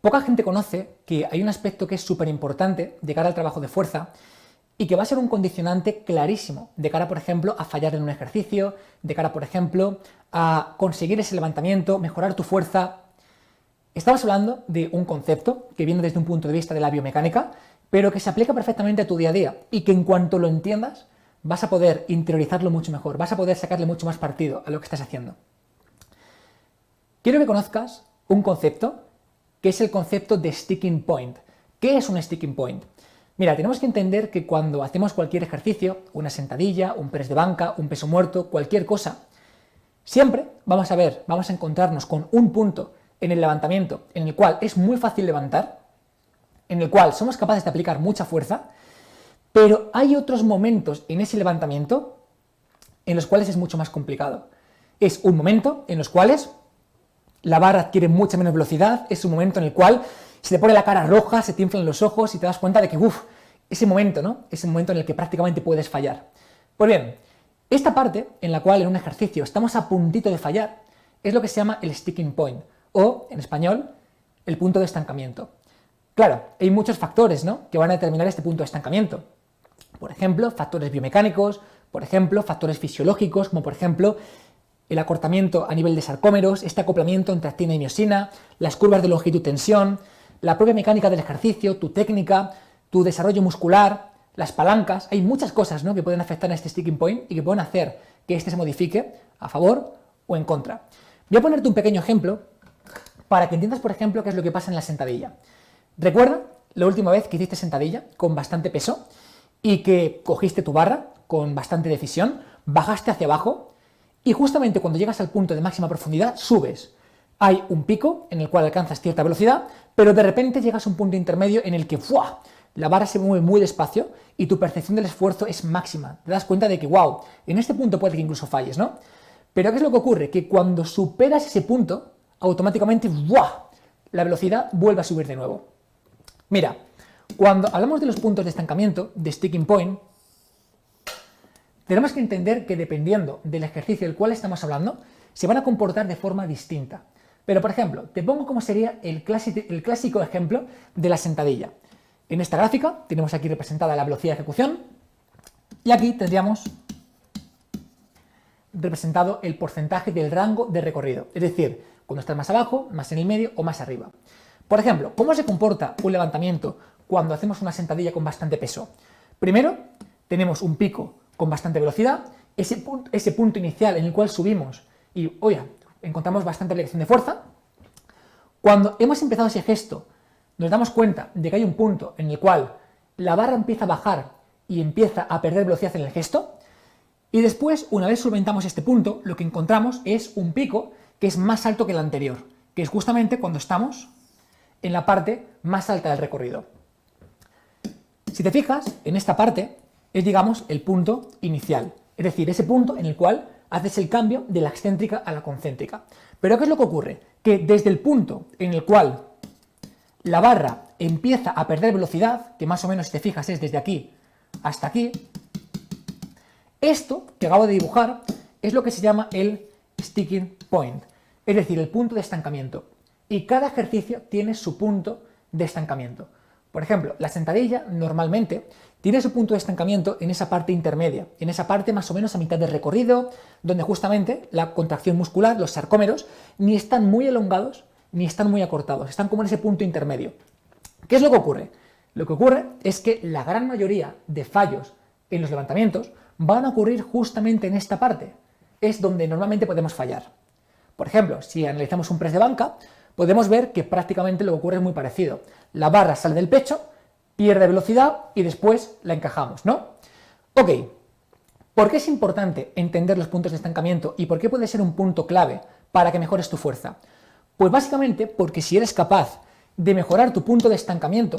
Poca gente conoce que hay un aspecto que es súper importante de cara al trabajo de fuerza y que va a ser un condicionante clarísimo de cara, por ejemplo, a fallar en un ejercicio, de cara, por ejemplo, a conseguir ese levantamiento, mejorar tu fuerza. Estamos hablando de un concepto que viene desde un punto de vista de la biomecánica, pero que se aplica perfectamente a tu día a día y que en cuanto lo entiendas vas a poder interiorizarlo mucho mejor, vas a poder sacarle mucho más partido a lo que estás haciendo. Quiero que conozcas un concepto que es el concepto de sticking point. ¿Qué es un sticking point? Mira, tenemos que entender que cuando hacemos cualquier ejercicio, una sentadilla, un press de banca, un peso muerto, cualquier cosa, siempre vamos a encontrarnos con un punto en el levantamiento en el cual es muy fácil levantar, en el cual somos capaces de aplicar mucha fuerza, pero hay otros momentos en ese levantamiento en los cuales es mucho más complicado. Es un momento en los cuales la barra adquiere mucha menos velocidad, es un momento en el cual se te pone la cara roja, se te inflan los ojos y te das cuenta de que, ese momento, ¿no? Es el momento en el que prácticamente puedes fallar. Pues bien, esta parte en la cual en un ejercicio estamos a puntito de fallar es lo que se llama el sticking point, o, en español, el punto de estancamiento. Claro, hay muchos factores, ¿no?, que van a determinar este punto de estancamiento. Por ejemplo, factores biomecánicos, por ejemplo, factores fisiológicos, como por ejemplo el acortamiento a nivel de sarcómeros, este acoplamiento entre actina y miosina, las curvas de longitud-tensión, la propia mecánica del ejercicio, tu técnica, tu desarrollo muscular, las palancas. Hay muchas cosas, ¿no?, que pueden afectar a este sticking point y que pueden hacer que este se modifique a favor o en contra. Voy a ponerte un pequeño ejemplo para que entiendas, por ejemplo, qué es lo que pasa en la sentadilla. Recuerda la última vez que hiciste sentadilla con bastante peso y que cogiste tu barra con bastante decisión, bajaste hacia abajo y justamente cuando llegas al punto de máxima profundidad subes. Hay un pico en el cual alcanzas cierta velocidad, pero de repente llegas a un punto intermedio en el que ¡fua!, la barra se mueve muy despacio y tu percepción del esfuerzo es máxima. Te das cuenta de que, wow, en este punto puede que incluso falles, ¿no? Pero ¿qué es lo que ocurre? Que cuando superas ese punto, automáticamente ¡buah!, la velocidad vuelve a subir de nuevo. Mira, cuando hablamos de los puntos de estancamiento, de sticking point, tenemos que entender que dependiendo del ejercicio del cual estamos hablando, se van a comportar de forma distinta. Pero, por ejemplo, te pongo como sería el clásico ejemplo de la sentadilla. En esta gráfica tenemos aquí representada la velocidad de ejecución y aquí tendríamos representado el porcentaje del rango de recorrido, es decir, cuando estás más abajo, más en el medio o más arriba. Por ejemplo, ¿cómo se comporta un levantamiento cuando hacemos una sentadilla con bastante peso? Primero, tenemos un pico con bastante velocidad, ese punto inicial en el cual subimos y, encontramos bastante aplicación de fuerza. Cuando hemos empezado ese gesto, nos damos cuenta de que hay un punto en el cual la barra empieza a bajar y empieza a perder velocidad en el gesto, y después, una vez solventamos este punto, lo que encontramos es un pico que es más alto que el anterior, que es justamente cuando estamos en la parte más alta del recorrido. Si te fijas, en esta parte es, digamos, el punto inicial, es decir, ese punto en el cual haces el cambio de la excéntrica a la concéntrica. Pero ¿qué es lo que ocurre? Que desde el punto en el cual la barra empieza a perder velocidad, que más o menos, si te fijas, es desde aquí hasta aquí, esto que acabo de dibujar es lo que se llama el sticking point, es decir, el punto de estancamiento. Y cada ejercicio tiene su punto de estancamiento. Por ejemplo, la sentadilla normalmente tiene su punto de estancamiento en esa parte intermedia, en esa parte más o menos a mitad del recorrido, donde justamente la contracción muscular, los sarcómeros, ni están muy elongados ni están muy acortados, están como en ese punto intermedio. ¿Qué es lo que ocurre? Lo que ocurre es que la gran mayoría de fallos en los levantamientos van a ocurrir justamente en esta parte. Es donde normalmente podemos fallar. Por ejemplo, si analizamos un press de banca, podemos ver que prácticamente lo que ocurre es muy parecido. La barra sale del pecho, pierde velocidad y después la encajamos, ¿no? Ok, ¿por qué es importante entender los puntos de estancamiento y por qué puede ser un punto clave para que mejores tu fuerza? Pues básicamente porque si eres capaz de mejorar tu punto de estancamiento,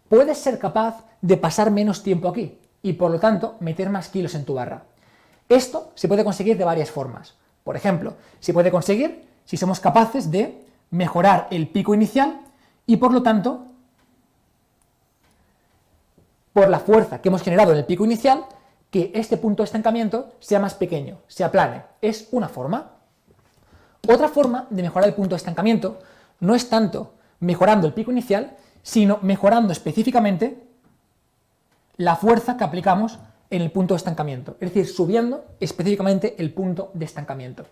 puedes ser capaz de pasar menos tiempo aquí y por lo tanto meter más kilos en tu barra. Esto se puede conseguir de varias formas. Por ejemplo, se puede conseguir si somos capaces de mejorar el pico inicial y por lo tanto, por la fuerza que hemos generado en el pico inicial, que este punto de estancamiento sea más pequeño, se aplane. Es una forma. Otra forma de mejorar el punto de estancamiento no es tanto mejorando el pico inicial, sino mejorando específicamente la fuerza que aplicamos en el punto de estancamiento, es decir, subiendo específicamente el punto de estancamiento.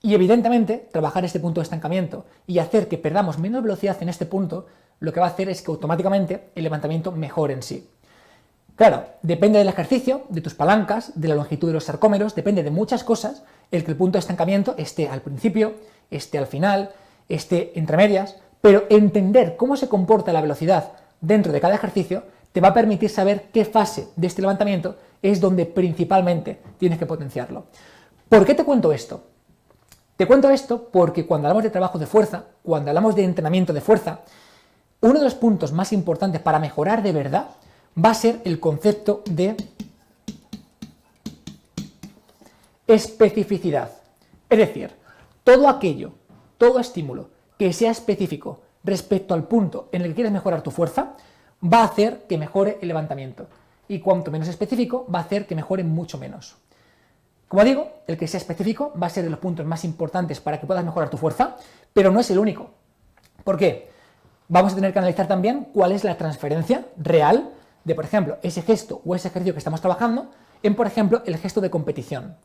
Y evidentemente, trabajar este punto de estancamiento y hacer que perdamos menos velocidad en este punto, lo que va a hacer es que automáticamente el levantamiento mejore en sí. Claro, depende del ejercicio, de tus palancas, de la longitud de los sarcómeros, depende de muchas cosas el que el punto de estancamiento esté al principio, esté al final, esté entre medias, pero entender cómo se comporta la velocidad dentro de cada ejercicio te va a permitir saber qué fase de este levantamiento es donde principalmente tienes que potenciarlo. ¿Por qué te cuento esto? Te cuento esto porque cuando hablamos de trabajo de fuerza, cuando hablamos de entrenamiento de fuerza, uno de los puntos más importantes para mejorar de verdad va a ser el concepto de especificidad. Es decir, todo estímulo que sea específico respecto al punto en el que quieres mejorar tu fuerza, va a hacer que mejore el levantamiento. Y cuanto menos específico, va a hacer que mejore mucho menos. Como digo, el que sea específico va a ser de los puntos más importantes para que puedas mejorar tu fuerza, pero no es el único. ¿Por qué? Vamos a tener que analizar también cuál es la transferencia real de, por ejemplo, ese gesto o ese ejercicio que estamos trabajando en, por ejemplo, el gesto de competición.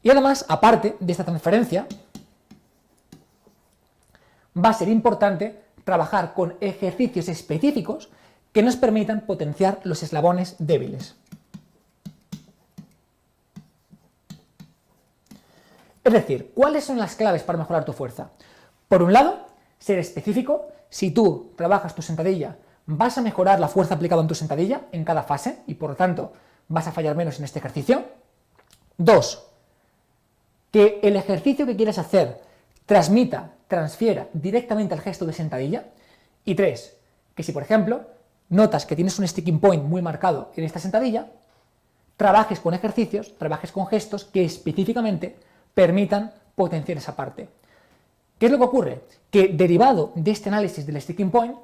Y además, aparte de esta transferencia, va a ser importante trabajar con ejercicios específicos que nos permitan potenciar los eslabones débiles. Es decir, ¿cuáles son las claves para mejorar tu fuerza? Por un lado, ser específico. Si tú trabajas tu sentadilla, vas a mejorar la fuerza aplicada en tu sentadilla en cada fase y por lo tanto vas a fallar menos en este ejercicio. 2. Que el ejercicio que quieras hacer transfiera directamente al gesto de sentadilla. Y 3. Que si por ejemplo notas que tienes un sticking point muy marcado en esta sentadilla, trabajes con ejercicios, trabajes con gestos que específicamente permitan potenciar esa parte. ¿Qué es lo que ocurre? Que derivado de este análisis del sticking point,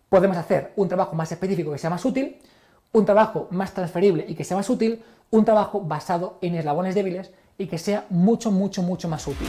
podemos hacer un trabajo más específico que sea más útil, un trabajo más transferible y que sea más útil, un trabajo basado en eslabones débiles y que sea mucho más útil.